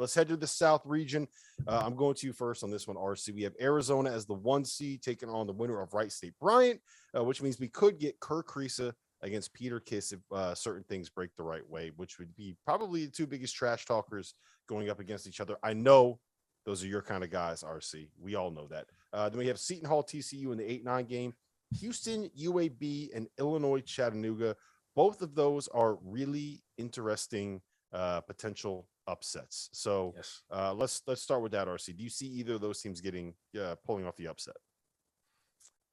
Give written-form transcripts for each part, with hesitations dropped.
let's head to the South region. I'm going to you first on this one, RC. We have Arizona as the 1 seed taking on the winner of Wright State Bryant, which means we could get Kerr Kriisa against Peter Kiss if certain things break the right way, which would be probably the two biggest trash talkers going up against each other. I know those are your kind of guys, RC. We all know that. Then we have Seton Hall TCU in the 8-9 game, Houston UAB, and Illinois Chattanooga. Both of those are really interesting potential upsets. So Yes. Let's start with that, RC. Do you see either of those teams getting pulling off the upset?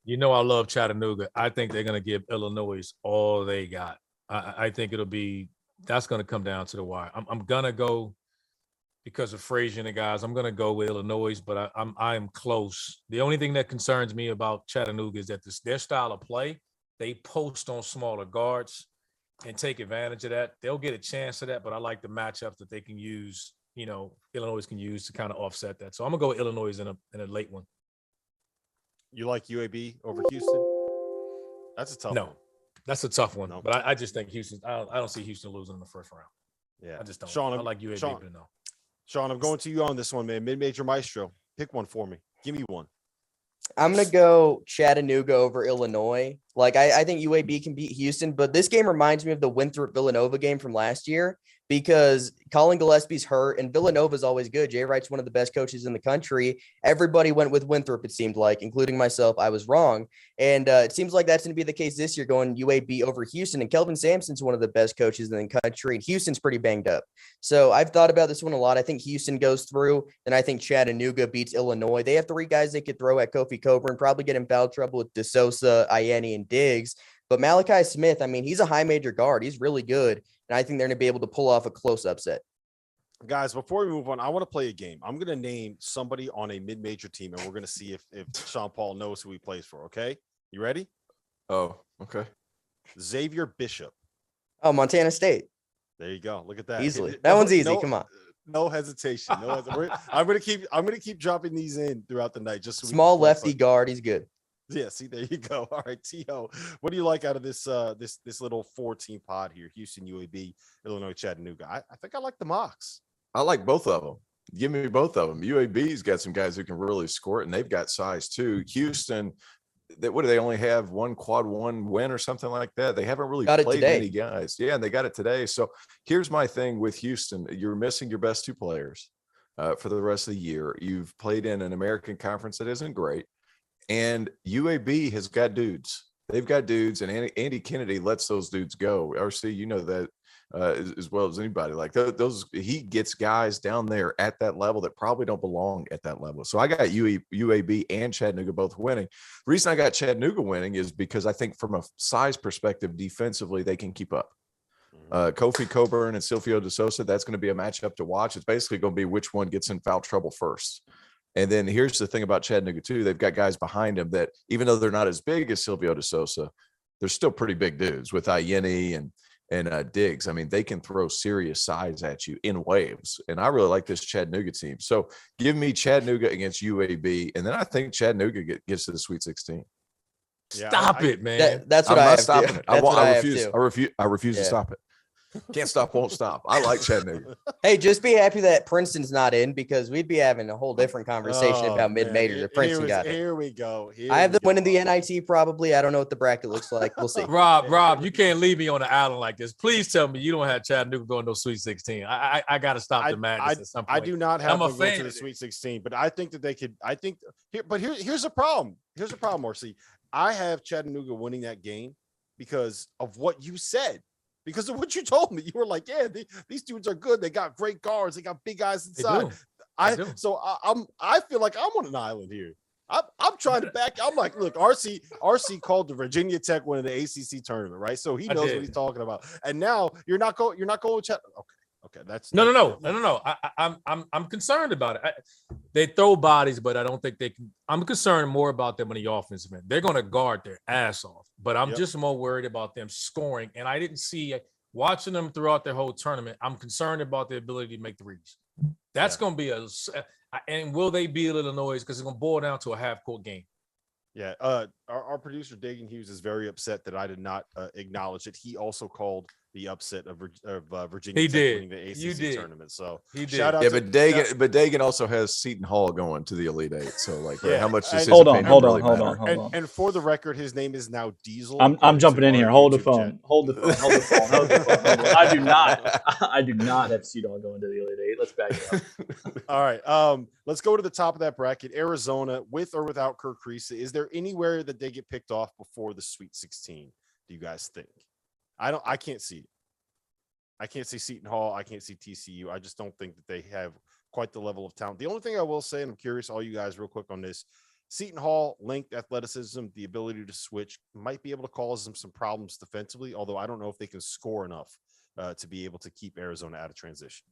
You know, I love Chattanooga. I think they're going to give Illinois all they got. I think that's going to come down to the wire. I'm going to go because of Frazier and the guys. I'm going to go with Illinois, but I am close. The only thing that concerns me about Chattanooga is that their style of play, they post on smaller guards and take advantage of that. They'll get a chance of that, but I like the matchups that they can use, Illinois can use to kind of offset that. So I'm going to go with Illinois in a late one. You like UAB over Houston? That's a tough one. That's a tough one. No. But I just think Houston. I don't see Houston losing in the first round. Yeah, I just don't. Sean, I like UAB, but no. Sean, I'm going to you on this one, man. Mid-major maestro. Pick one for me. Give me one. I'm going to go Chattanooga over Illinois. Like, I think UAB can beat Houston, but this game reminds me of the Winthrop-Villanova game from last year because Colin Gillespie's hurt and Villanova's always good. Jay Wright's one of the best coaches in the country. Everybody went with Winthrop, it seemed like, including myself. I was wrong. And it seems like that's going to be the case this year, going UAB over Houston. And Kelvin Sampson's one of the best coaches in the country, and Houston's pretty banged up. So I've thought about this one a lot. I think Houston goes through, and I think Chattanooga beats Illinois. They have 3 guys they could throw at Kofi Coburn, probably get in foul trouble with DeSosa, Ianni, and Diggs. But Malachi Smith, I mean, he's a high major guard. He's really good. And I think they're going to be able to pull off a close upset. Guys, before we move on, I want to play a game. I'm going to name somebody on a mid-major team, and we're going to see if Sean Paul knows who he plays for, okay? You ready? Oh, okay. Xavier Bishop. Oh, Montana State. There you go. Look at that. Easily. That one's easy. Come on. No hesitation. I'm going to keep dropping these in throughout the night. Just so small lefty guard. He's good. Yeah, see, there you go. All right, T.O., what do you like out of this this little 4-team pod here? Houston, UAB, Illinois, Chattanooga. I think I like the Mocs. I like both of them. Give me both of them. UAB's got some guys who can really score it, and they've got size too. Houston, what do they only have? one quad one win or something like that? They haven't really played many guys. Yeah, and they got it today. So here's my thing with Houston. You're missing your best 2 players for the rest of the year. You've played in an American conference that isn't great. And UAB has got dudes. They've got dudes, and Andy Kennedy lets those dudes go. RC, you know that as well as anybody. Like those, he gets guys down there at that level that probably don't belong at that level. So I got UAB and Chattanooga both winning. The reason I got Chattanooga winning is because I think from a size perspective, defensively, they can keep up. Kofi Coburn and Silvio DeSosa, that's going to be a matchup to watch. It's basically going to be which one gets in foul trouble first. And then here's the thing about Chattanooga too. They've got guys behind them that even though they're not as big as Silvio DeSosa, they're still pretty big dudes with Ianni and Diggs. I mean, they can throw serious size at you in waves. And I really like this Chattanooga team. So give me Chattanooga against UAB. And then I think Chattanooga gets to the Sweet 16. Yeah, Stop it, man. That's what I'm I not have stopping to. it. I refuse. I refuse to stop it. Can't stop, won't stop. I like Chattanooga. Hey, just be happy that Princeton's not in because we'd be having a whole different conversation about mid-majors if Princeton got it. Here we go. I have them winning the NIT probably. I don't know what the bracket looks like. We'll see. Rob, you can't leave me on the island like this. Please tell me you don't have Chattanooga going to Sweet 16. I got to stop the madness at some point. I do not have them going to the of Sweet 16, but I think that they could. I think here, but here's the problem. Here's the problem, Marcy. I have Chattanooga winning that game because of what you said. Because of what you told me, you were like, "Yeah, these dudes are good. They got great guards. They got big guys inside." I feel like I'm on an island here. I'm trying to back. I'm like, look, RC called the Virginia Tech win in the ACC tournament, right? So he knows what he's talking about. And now you're not going with Chat. Okay, that's no. I'm concerned about it. They throw bodies, but I don't think they can. I'm concerned more about them on the offensive end. They're going to guard their ass off, but I'm just more worried about them scoring. And I didn't see watching them throughout their whole tournament. I'm concerned about their ability to make threes. That's going to be and will they beat Illinois? Because it's going to boil down to a half-court game. Yeah. Our producer Dagan Hughes is very upset that I did not acknowledge it. He also called the upset of Virginia He Tech did. winning the You ACC did. tournament. So He shout did. out Yeah, to but Dagan also has Seton Hall going to the Elite Eight. So like, Yeah, how much does and- his Hold on, opinion hold on, really hold matter? on, hold on. and for the record, his name is now Diesel. I'm according jumping to in our here. Hold the YouTube phone. chat. Hold the phone. Hold the phone. Hold the phone. Hold the phone. I do not have Seton going to the Elite Eight. Let's back it up. All right. Let's go to the top of that bracket. Arizona, with or without Kirk Creesa. Is there anywhere that they get picked off before the Sweet 16? Do you guys think? I can't see it. I can't see Seton Hall. I can't see TCU. I just don't think that they have quite the level of talent. The only thing I will say, and I'm curious, all you guys, real quick on this, Seton Hall, length, athleticism, the ability to switch might be able to cause them some problems defensively, although I don't know if they can score enough to be able to keep Arizona out of transition.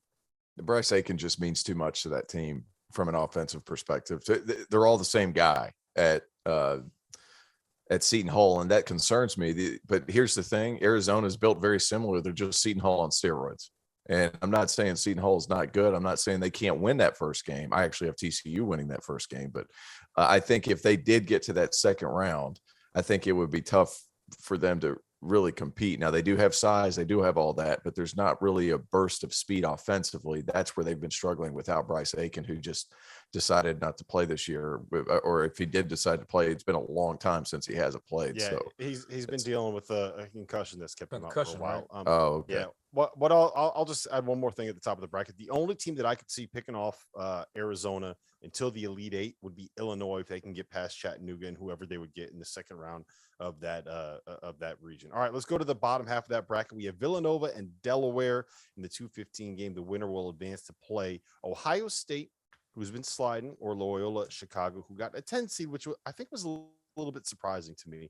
Bryce Aiken just means too much to that team from an offensive perspective. They're all the same guy at Seton Hall, and that concerns me. But here's the thing: Arizona is built very similar. They're just Seton Hall on steroids. And I'm not saying Seton Hall is not good. I'm not saying they can't win that first game. I actually have TCU winning that first game. But I think if they did get to that second round, I think it would be tough for them to really compete. Now, they do have size. They do have all that. But there's not really a burst of speed offensively. That's where they've been struggling without Bryce Aiken, who just decided not to play this year. Or if he did decide to play, it's been a long time since he hasn't played. Yeah, So he's been dealing with a concussion that's kept him out for a Concussion, while. right? okay. Yeah. What I'll just add one more thing at the top of the bracket. The only team that I could see picking off Arizona until the Elite Eight would be Illinois if they can get past Chattanooga and whoever they would get in the second round of that region. All right, let's go to the bottom half of that bracket. We have Villanova and Delaware in the 2:15 game. The winner will advance to play Ohio State, who's been sliding, or Loyola Chicago, who got a 10 seed, which I think was a little bit surprising to me.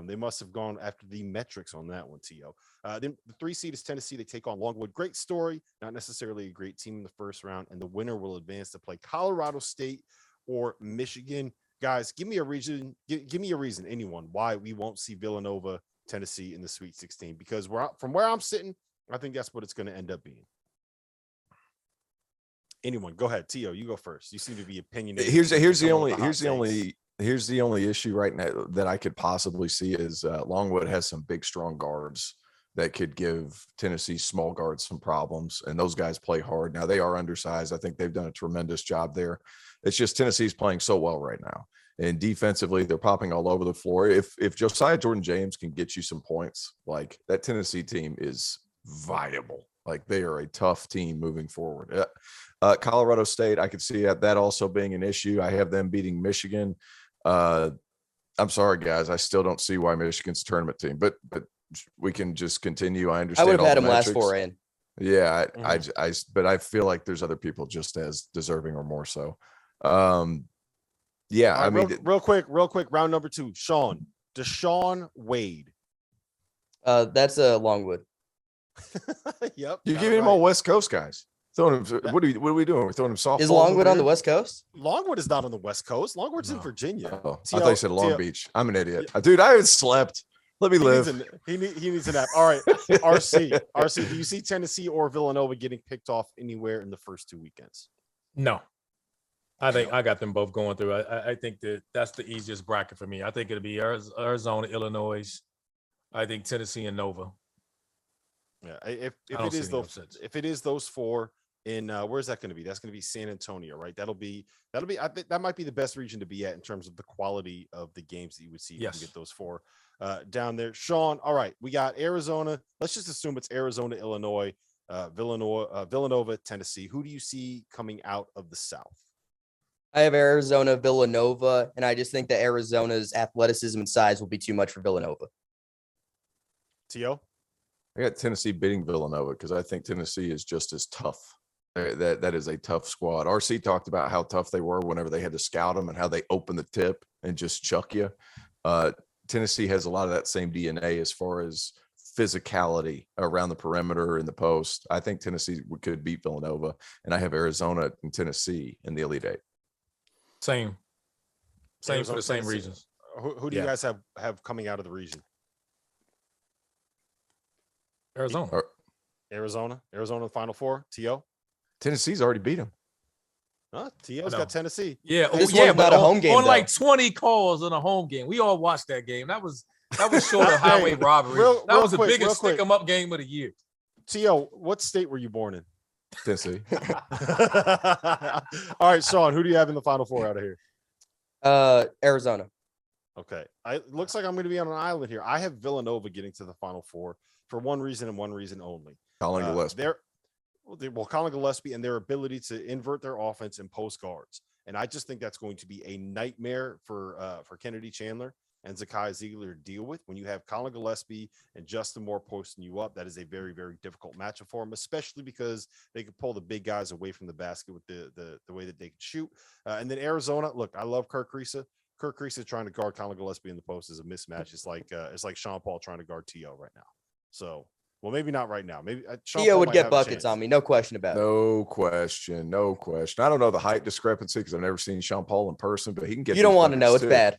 They must have gone after the metrics on that one, T.O. Then the 3 seed is Tennessee. They take on Longwood. Great story, not necessarily a great team in the first round. And the winner will advance to play Colorado State or Michigan. Guys, give me a reason. Give me a reason, anyone, why we won't see Villanova, Tennessee in the Sweet 16. Because from where I'm sitting, I think that's what it's going to end up being. Anyone, go ahead. T.O., you go first. You seem to be opinionated. Here's the only issue right now that I could possibly see is Longwood has some big, strong guards that could give Tennessee small guards some problems, and those guys play hard. Now they are undersized. I think they've done a tremendous job there. It's just Tennessee's playing so well right now, and defensively they're popping all over the floor. If Josiah Jordan-James can get you some points, like that Tennessee team is viable. Like they are a tough team moving forward. Colorado State, I could see that also being an issue. I have them beating Michigan. I'm sorry, guys. I still don't see why Michigan's a tournament team, but we can just continue. I understand. I would have had all him the last metrics. 4 in. Yeah, but I feel like there's other people just as deserving or more so. Yeah, right, I mean, real quick, round number 2. Deshaun Wade. That's a Longwood. Yep. you're giving him all West Coast guys. Throwing him. What are we doing? We're throwing him softballs. Is Longwood over on the here? West Coast? Longwood is not on the West Coast. Longwood's in No. Virginia. Oh, I thought you said Long Beach. I'm an idiot, dude. I haven't slept. Let me live. He needs a nap. All right, RC. Do you see Tennessee or Villanova getting picked off anywhere in the first 2 weekends? No. I think I got them both going through. I think that's the easiest bracket for me. I think it'll be Arizona, Illinois. I think Tennessee and Nova. Yeah, if don't it see is any those upsets. if it is those 4 in where's that going to be? That's going to be San Antonio, right? That'll be I think that might be the best region to be at in terms of the quality of the games that you would see if you can get those 4 down there. Sean, all right, we got Arizona. Let's just assume it's Arizona, Illinois, Villanova, Tennessee. Who do you see coming out of the South? I have Arizona, Villanova, and I just think that Arizona's athleticism and size will be too much for Villanova. T.O.? I got Tennessee beating Villanova because I think Tennessee is just as tough. That is a tough squad. RC talked about how tough they were whenever they had to scout them and how they open the tip and just chuck you. Tennessee has a lot of that same DNA as far as physicality around the perimeter and the post. I think Tennessee could beat Villanova, and I have Arizona and Tennessee in the Elite Eight. Same Arizona, for the same Tennessee. reasons. Who do you guys have coming out of the region? Arizona. Arizona, Final 4. T.O.? Tennessee's already beat them. T.O.'s got Tennessee. Yeah, This yeah, one's but not a home game, on like though. 20 calls on a home game. We all watched that game. That was short of highway robbery. real That was the quick, biggest stick 'em up game of the year. T.O., what state were you born in? Tennessee. All right, Sean, who do you have in the Final Four out of here? Arizona. Okay. It looks like I'm going to be on an island here. I have Villanova getting to the Final Four for one reason and one reason only. Colin Gillespie. Colin Gillespie and their ability to invert their offense and post guards. And I just think that's going to be a nightmare for Kennedy Chandler and Zakai Ziegler to deal with. When you have Colin Gillespie and Justin Moore posting you up, that is a very, very difficult matchup for them, especially because they can pull the big guys away from the basket with the way that they can shoot. And then Arizona, look, I love Kirk Kriisa. Kirk Kriisa trying to guard Colin Gillespie in the post is a mismatch. It's like Sean Paul trying to guard T.O. right now. So, well, maybe not right now. Maybe T.O. would get buckets on me. No question about it. No question. No question. I don't know the height discrepancy because I've never seen Sean Paul in person, but he can get. You don't want to know. It's bad.